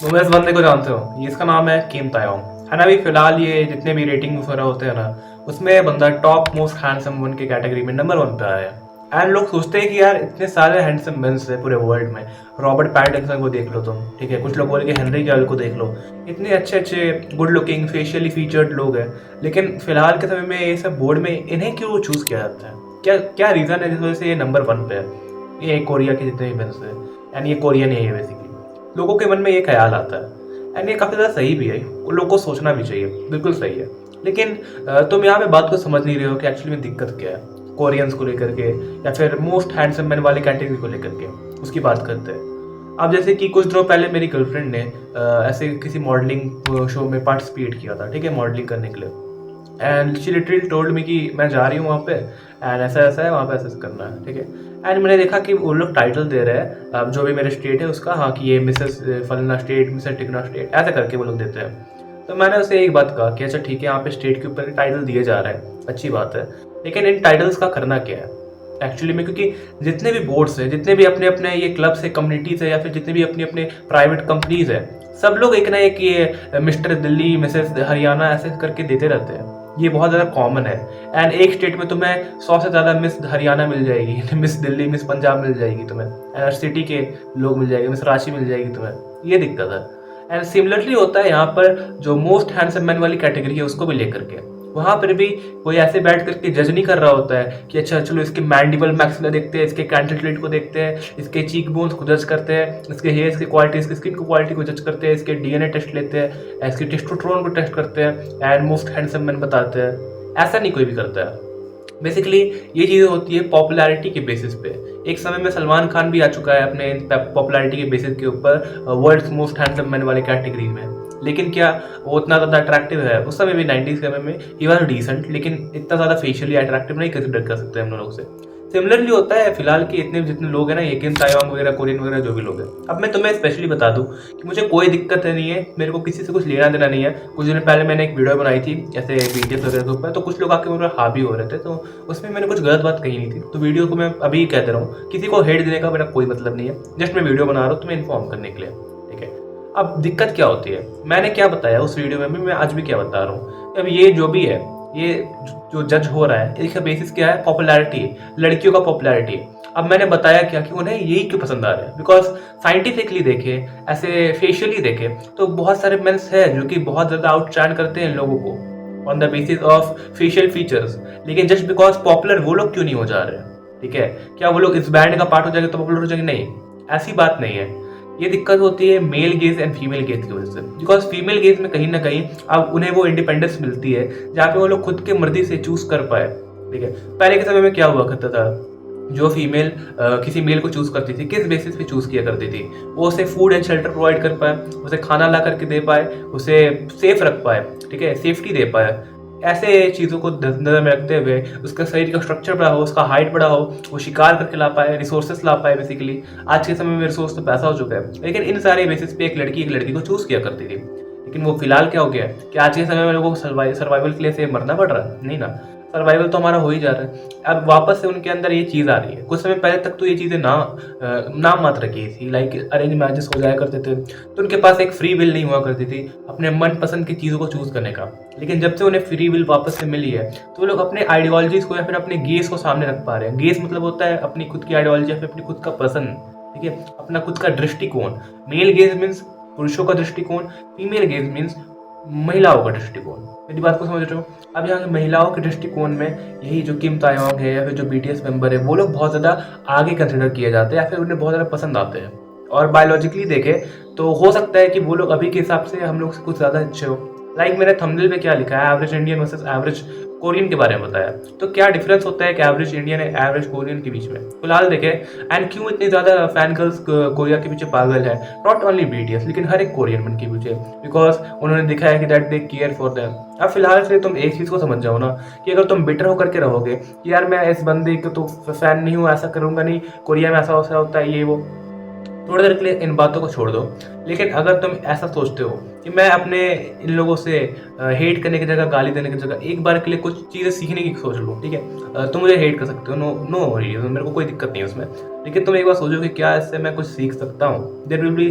तो मैं इस बंदे को जानते हो, ये इसका नाम है किम तायोंग है ना। अभी फिलहाल ये जितने भी रेटिंग वगैरह होते हैं ना, उसमें ये बंदा टॉप मोस्ट हैंडसम वन की कैटेगरी में नंबर 1 पे आया है। एंड लोग सोचते हैं कि यार इतने सारे हैंडसम मेंस है पूरे वर्ल्ड में, रॉबर्ट पैटिंसन को देख लो तुम, ठीक है, कुछ लोग बोले कि हेनरी कैविल को देख लो, इतने अच्छे अच्छे गुड लुकिंग फेशियली फीचर्ड लोग हैं, लेकिन फिलहाल के समय में ये सब बोर्ड में इन्हें क्यों चूज किया जाता है? क्या क्या रीजन है जिस वजह से ये नंबर 1 पे है? ये कोरिया के जितने भी मेंस है, एंड ये कोरियन है ये बेसिकली, लोगों के मन में ये ख्याल आता है। एंड ये काफ़ी ज़्यादा सही भी है, लोगों को सोचना भी चाहिए, बिल्कुल सही है। लेकिन तुम यहाँ पे बात को समझ नहीं रहे हो कि एक्चुअली में दिक्कत क्या है कोरियंस को लेकर के, या फिर मोस्ट हैंडसम मैन वाली कैटेगरी को लेकर के, उसकी बात करते हैं। अब जैसे कि कुछ दिनों पहले मेरी गर्लफ्रेंड ने ऐसे किसी मॉडलिंग शो में पार्टिसिपेट किया था, ठीक है, मॉडलिंग करने के लिए। And she literally told me कि मैं जा रही हूँ वहाँ पे, एंड ऐसा ऐसा है वहाँ पे, ऐसा ऐसा करना है, ठीक है। एंड मैंने देखा कि वो लोग टाइटल दे रहे हैं अब जो भी मेरे स्टेट है उसका, हाँ कि ये मिसेस फलना स्टेट, मिसेस टिकना स्टेट, ऐसा करके वो लोग देते हैं। तो मैंने उसे एक बात कहा कि अच्छा ठीक है, यहाँ पे स्टेट के ऊपर टाइटल दिए जा रहे हैं, अच्छी बात है, लेकिन इन टाइटल्स का करना क्या है एक्चुअली में? क्योंकि जितने भी बोर्ड्स हैं, जितने भी अपने अपने ये क्लब्स है, कम्युनिटीज़ है, या फिर जितने भी अपने अपने प्राइवेट कंपनीज है, सब लोग एक ना एक ये मिस्टर दिल्ली, मिसेस हरियाणा ऐसे करके देते रहते हैं। ये बहुत ज़्यादा कॉमन है। एंड एक स्टेट में तुम्हें 100 से ज़्यादा मिस हरियाणा मिल जाएगी, मिस दिल्ली, मिस पंजाब मिल जाएगी तुम्हें, एंड सिटी के लोग मिल जाएंगे, मिस रांची मिल जाएगी तुम्हें, ये दिक्कत है। एंड सिमिलरली होता है यहाँ पर जो मोस्ट हैंडसम मैन वाली कैटेगरी है उसको भी लेकर के, वहां पर भी कोई ऐसे बैठ करके जज नहीं कर रहा होता है कि अच्छा चलो इसके मैंडिबल मैक्सिला देखते हैं, इसके कैंटिलेट को देखते हैं, इसके चीक बोन्स को जज करते हैं, इसके हेयर्स की क्वालिटी, इसकी स्किन की क्वालिटी को जज करते हैं, इसके डीएनए टेस्ट लेते हैं, इसके टेस्टोस्टेरोन को टेस्ट करते हैं, एंड मोस्ट हैंडसम मैन बताते हैं। ऐसा नहीं कोई भी करता है। बेसिकली ये चीज़ें होती है पॉपुलैरिटी के बेसिस पे। एक समय में सलमान खान भी आ चुका है अपने पॉपुलैरिटी के बेसिस के ऊपर वर्ल्ड्स मोस्ट हैंडसम मैन वाले कैटेगरी में, लेकिन क्या वो उतना ज़्यादा अट्रैक्टिव है? उस समय भी 90s के समय में ही वॉज डिसेंट, लेकिन इतना ज़्यादा फेशियली अट्रैक्टिव नहीं कंसिडर कर सकते हम लोग से। सिमिलरली होता है फिलहाल के इतने जितने लोग हैं ना, ये किम तायोंग वगैरह, कोरियन वगैरह जो भी लोग हैं। अब मैं तुम्हें स्पेशली बता दूं कि मुझे कोई दिक्कत नहीं है, मेरे को किसी से कुछ लेना देना नहीं है। कुछ दिन पहले मैंने एक वीडियो बनाई थी ऐसे बीटीएस वगैरह के ऊपर, तो कुछ लोग आके मेरे हावी हो रहे थे, तो उसमें मैंने कुछ गलत बात कही नहीं थी। तो वीडियो को मैं अभी कह दे रहा हूँ, किसी को हेट देने का मेरा कोई मतलब नहीं है, जस्ट मैं वीडियो बना रहा हूँ तुम्हें इन्फॉर्म करने के लिए, ठीक है। अब दिक्कत क्या होती है, मैंने क्या बताया उस वीडियो में भी, मैं आज भी क्या बता रहा हूँ। अब ये जो भी है, ये जो जज हो रहा है, इसका बेसिस क्या है? पॉपुलैरिटी, लड़कियों का पॉपुलैरिटी। अब मैंने बताया क्या कि उन्हें यही क्यों पसंद आ रहा है, बिकॉज साइंटिफिकली देखे, ऐसे फेशियली देखे, तो बहुत सारे मेंस है जो कि बहुत ज्यादा आउटशाइन करते हैं लोगों को on the basis of facial features, लेकिन जस्ट बिकॉज पॉपुलर वो लोग क्यों नहीं हो जा रहे हैं, ठीक है? क्या वो लोग इस बैंड का पार्ट हो जाएंगे तो पॉपुलर हो जाएंगे? नहीं, ऐसी बात नहीं है। ये दिक्कत होती है male gaze and female gauge की वजह से, बिकॉज फीमेल गेज में कहीं ना कहीं अब उन्हें वो इंडिपेंडेंस मिलती है जहाँ पे वो लोग खुद के मर्जी से चूज कर पाए, ठीक है। पहले के समय में क्या हुआ करता था, जो फीमेल किसी मेल को चूज करती थी, किस बेसिस पे चूज किया करती थी? वो उसे फूड एंड शेल्टर प्रोवाइड कर पाए, उसे खाना ला करके दे पाए, उसे सेफ रख पाए, ठीक है, सेफ्टी दे पाए। ऐसे चीज़ों को नजर में रखते हुए उसका शरीर का स्ट्रक्चर बड़ा हो, उसका हाइट बड़ा हो, वो शिकार करके ला पाए, रिसोर्सेस ला पाए। बेसिकली आज के समय में रिसोर्स तो पैसा हो चुका है, लेकिन इन सारे बेसिस पे एक लड़की को चूज किया करती थी। लेकिन वो फिलहाल क्या हो गया है कि आज के समय में लोगों को सर्वाइवल के लिए से मरना पड़ रहा है? नहीं ना, सर्वाइवल तो हमारा हो ही जा रहा है। अब वापस से उनके अंदर ये चीज़ आ रही है। कुछ समय पहले तक तो ये चीज़ें नाम मात्र की थी, लाइक अरेंज मैरिजेस हो जाया करते थे, तो उनके पास एक फ्री विल नहीं हुआ करती थी अपने मनपसंद की चीज़ों को चूज करने का। लेकिन जब से उन्हें फ्री विल वापस से मिली है, तो वो लोग अपने आइडियोलॉजीज को या फिर अपने गेस को सामने रख पा रहे हैं। गेस मतलब होता है अपनी खुद की आइडियोलॉजी या फिर अपनी खुद का पसंद, ठीक है, अपना खुद का दृष्टिकोण। मेल गेज मीन्स पुरुषों का दृष्टिकोण, फीमेल गेज मीन्स महिलाओं का दृष्टिकोण। मेरी बात को समझ रहे हो? अब यहाँ के महिलाओं के दृष्टिकोण में यही जो किम तायोंग है या फिर जो बीटीएस मेंबर है, वो लोग बहुत ज़्यादा आगे कंसिडर किए जाते हैं या फिर उन्हें बहुत ज़्यादा पसंद आते हैं। और बायोलॉजिकली देखें तो हो सकता है कि वो लोग अभी के हिसाब से हम लोग से कुछ ज़्यादा अच्छे हो। लाइक मैंने थंबनेल पे क्या लिखा है, average Indian versus average Korean के बारे में बताया। तो क्या डिफरेंस होता है कि एवरेज इंडियन है एवरेज कोरियन के बीच में? फिलहाल देखें, एंड क्यों इतनी ज़्यादा फैन गर्ल्स कोरिया के पीछे पागल है, नॉट ओनली बीटीएस लेकिन हर एक कोरियन मन के पीछे, बिकॉज उन्होंने दिखाया कि that they care for them. अब फिलहाल से तुम एक चीज़ को समझ जाओ ना कि अगर तुम बिटर होकर के रहोगे कि यार मैं इस बंदे के तो फैन नहीं हूँ, ऐसा करूंगा नहीं, कोरिया में ऐसा होता है ये वो, थोड़ी देर के लिए इन बातों को छोड़ दो। लेकिन अगर तुम ऐसा सोचते हो कि मैं अपने इन लोगों से हेट करने की जगह, गाली देने की जगह एक बार के लिए कुछ चीज़ें सीखने की सोच लो, ठीक है? तुम मुझे हेट कर सकते हो, नो नो वरीज़, मेरे को कोई दिक्कत नहीं है उसमें। लेकिन तुम एक बार सोचो कि क्या इससे मैं कुछ सीख सकता हूँ? There will be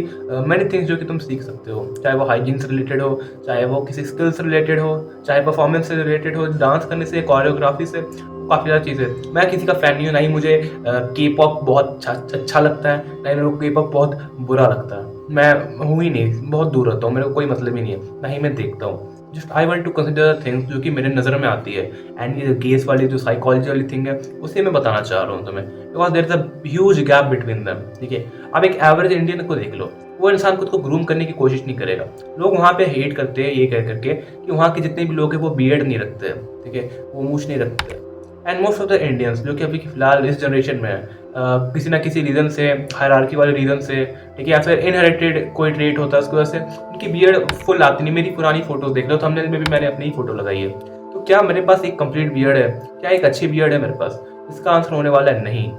many things जो कि तुम सीख सकते हो, चाहे वो हाइजीन से रिलेटेड हो, चाहे वो किसी स्किल से रिलेटेड हो, चाहे परफॉर्मेंस से रिलेटेड हो, डांस करने से, कोरियोग्राफी से, काफ़ी ज़्यादा चीज़ें। मैं किसी का फ़ैन नहीं हूँ, ना ही मुझे के-पॉप बहुत अच्छा लगता है, ना ही मेरे को के-पॉप बहुत बुरा लगता है। मैं हूँ ही नहीं, बहुत दूर रहता हूँ, मेरे को कोई मतलब ही नहीं है, ना ही मैं देखता हूँ। Just I want to consider things जो कि मेरे नज़र में आती है, एंड ये गेस वाली जो साइकोलॉजी वाली थिंग है, उसे मैं बताना चाह रहा हूँ तुम्हें, because there is a huge gap between them, ठीक है? अब एक एवरेज इंडियन को देख लो, वो इंसान खुद को ग्रूम करने की कोशिश नहीं करेगा। लोग वहाँ पे हेट करते हैं ये कह करके कि वहाँ के जितने भी लोग हैं वो बियर्ड नहीं रखते हैं, ठीक है? वो मूंछ नहीं रखते। And most of the Indians जो कि अभी फिलहाल इस जनरेशन में है, किसी ना किसी रीज़न से, हायरार्की वाले रीज़न से, ठीक है, या फिर इनहेरिटेड कोई ट्रेट होता है उसकी वजह से उनकी बियर्ड फुल आती नहीं। मेरी पुरानी फोटोज देख लो, थंबनेल में भी मैंने अपनी ही फोटो लगाई है। तो क्या मेरे पास एक कंप्लीट बियर्ड है? क्या एक अच्छी बियर्ड है मेरे पास? इसका आंसर होने वाला है नहीं।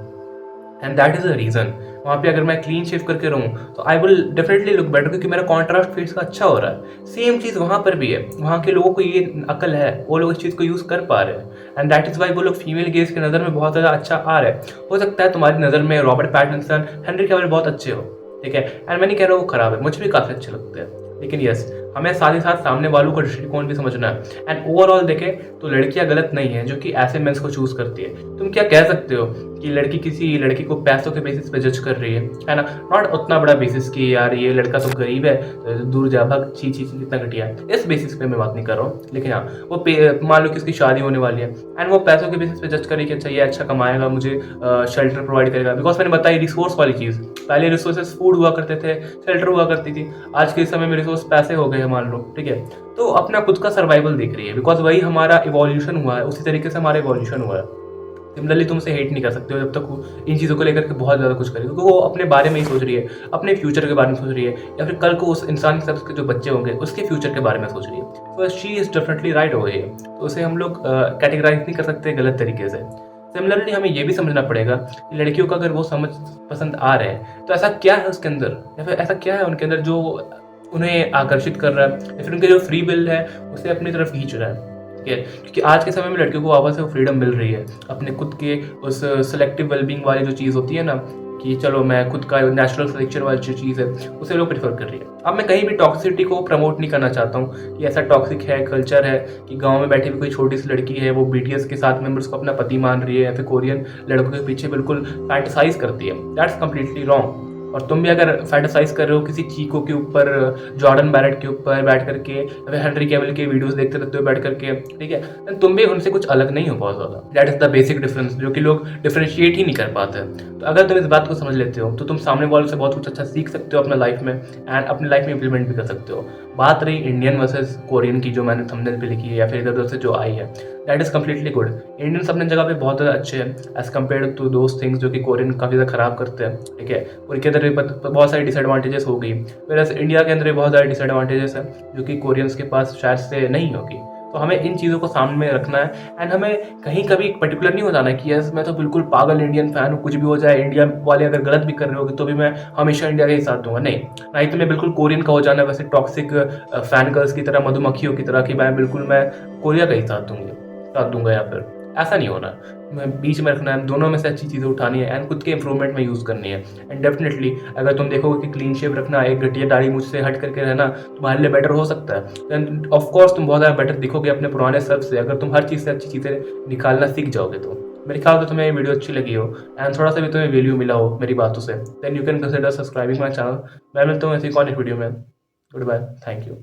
And that is the reason. वहाँ पे अगर मैं क्लीन शेव करके रहूँ तो I will definitely look better, क्योंकि मेरा कॉन्ट्रास्ट फेस का अच्छा हो रहा है। सेम चीज़ वहाँ पर भी है, वहाँ के लोगों को ये अकल है, वो लोग इस चीज़ को यूज़ कर पा रहे हैं, एंड दैट इज़ वाई वो लोग फीमेल गेज की नज़र में बहुत ज़्यादा अच्छा आ रहा है। हो सकता है तुम्हारी नज़र में रॉबर्ट पैटिंसन, हेनरी कैविल बहुत अच्छे हो, ठीक है, एंड मैं नहीं कह रहा वो खराब है, मुझे भी काफ़ी अच्छे लगते हैं, लेकिन यस, हमें साथ ही साथ सामने वालों का दृष्टिकोण भी समझना है। एंड ओवरऑल देखें तो लड़कियां गलत नहीं है जो कि ऐसे मेंस को चूज करती है। तुम क्या कह सकते हो कि लड़की किसी लड़की को पैसों के बेसिस पे जज कर रही है ना? नॉट उतना बड़ा बेसिस कि यार ये लड़का तो गरीब है, तो दूर जा भाग, छी छी छी कितना घटिया है, इस बेसिस पे मैं बात नहीं कर रहा हूँ। लेकिन हाँ, वो मान लो कि उसकी शादी होने वाली है एंड वो पैसों के बेसिस पे जज कर रही है कि अच्छा ये अच्छा कमाएगा, मुझे शेल्टर प्रोवाइड करेगा, बिकॉज मैंने बताई रिसोर्स वाली चीज़। पहले रिसोर्सेज फूड हुआ करते थे, शेल्टर हुआ करती थी, आज के समय में रिसोर्स पैसे हो गए हैं मान लो, ठीक है? तो अपना खुद का सर्वाइवल देख रही है, बिकॉज वही हमारा इवोल्यूशन हुआ है, उसी तरीके से हमारा इवोल्यूशन हुआ है। सिमिलरली तुम उसे हेट नहीं कर सकते हो जब तक वो इन चीज़ों को लेकर के बहुत ज़्यादा कुछ करे, क्योंकि वो अपने बारे में ही सोच रही है, अपने फ्यूचर के बारे में सोच रही है, या फिर कल को उस इंसान के साथ उसके जो बच्चे होंगे उसके फ्यूचर के बारे में सोच रही है। तो शी इज़ डेफिनेटली राइट हो गई है, तो उसे हम लोग कैटेगराइज नहीं कर सकते गलत तरीके से। सिमिलरली हमें ये भी समझना पड़ेगा कि लड़कियों का अगर वो समझ पसंद आ रहे हैं तो ऐसा क्या है उसके अंदर, या फिर ऐसा क्या है उनके अंदर जो उन्हें आकर्षित कर रहा है, या फिर उनके जो फ्री विल है उसे अपनी तरफ खींच रहा है, ठीक है? क्योंकि आज के समय में लड़कियों को वापस से वो फ्रीडम मिल रही है, अपने खुद के उस सेलेक्टिव वेलबींग वाली जो चीज़ होती है ना, कि चलो मैं खुद का नेचुरल सिलेक्शन वाली जो चीज़ है उसे लोग प्रेफर कर रही है। अब मैं कहीं भी टॉक्सिसिटी को प्रमोट नहीं करना चाहता हूँ कि ऐसा टॉक्सिक है कल्चर है कि गांव में बैठी हुई कोई छोटी सी लड़की है वो बीटीएस के साथ मेंबर्स को अपना पति मान रही है, या फिर कोरियन लड़कों के पीछे बिल्कुल फैंटेसाइज करती है। That's completely wrong. और तुम भी अगर फैंटेसाइज कर रहे हो किसी चीको के ऊपर, जॉर्डन बैरेट के ऊपर बैठ करके, या फिर हेनरी कैविल के वीडियोस देखते रहते हो बैठ करके, ठीक है, then तुम भी उनसे कुछ अलग नहीं हो बहुत ज़्यादा। That is the basic difference जो कि लोग डिफरेंशिएट ही नहीं कर पाते। तो अगर तुम इस बात को समझ लेते हो तो तुम सामने वालों से बहुत कुछ अच्छा सीख सकते हो अपने लाइफ में, एंड अपनी लाइफ में इम्प्लीमेंट भी कर सकते हो। बात रही इंडियन वर्सेस कोरियन की जो मैंने थंबनेल पे लिखी है या फिर इधर उधर से जो आई है, that is completely good. Indians अपने जगह पे बहुत ज़्यादा अच्छे हैं as compared to those things जो कि कोरियन काफ़ी ज़्यादा खराब करते हैं, ठीक है? उनके अंदर भी बहुत सारी डिसएडवांटेजेस हो गई, वैसे इंडिया के अंदर भी बहुत ज़्यादा डिसएडवांटेजेस है जो कि कोरियंस के पास शायद से नहीं होगी। तो हमें इन चीज़ों को सामने में रखना है, एंड हमें कहीं कभी पर्टिकुलर नहीं हो जाना है कि यस मैं तो बिल्कुल पागल इंडियन फैन हूँ, कुछ भी हो जाए इंडिया वाले अगर गलत भी कर रहे होगे तो भी मैं हमेशा इंडिया का ही साथ दूंगा। नहीं, नहीं तो मैं बिल्कुल कोरियन का हो जाना वैसे टॉक्सिक फैन गर्ल्स की तरह, मधुमक्खियों की तरह कि मैं कोरिया का ही साथ दूंगा, या फिर ऐसा नहीं होना। मैं बीच में रखना है, दोनों में से अच्छी चीज़ें उठानी है एंड खुद के इंप्रूवमेंट में यूज़ करनी है। एंड डेफिनेटली अगर तुम देखोगे कि क्लीन शेव रखना, एक घटिया दाढ़ी मुझसे हट करके रहना तुम्हारे लिए बेटर हो सकता है, देन ऑफ कोर्स तुम बहुत ज़्यादा बेटर दिखोगे अपने पुराने सेल्फ से अगर तुम हर चीज़ से अच्छी चीज़ें निकालना सीख जाओगे। तो मेरे ख्याल से तुम्हें ये वीडियो अच्छी लगी हो एंड थोड़ा सा भी तुम्हें वैल्यू मिला हो मेरी बातों से, then you can consider subscribing my channel. मैं मिलता हूँ ऐसी कौन एक वीडियो में। Good bye, thank you.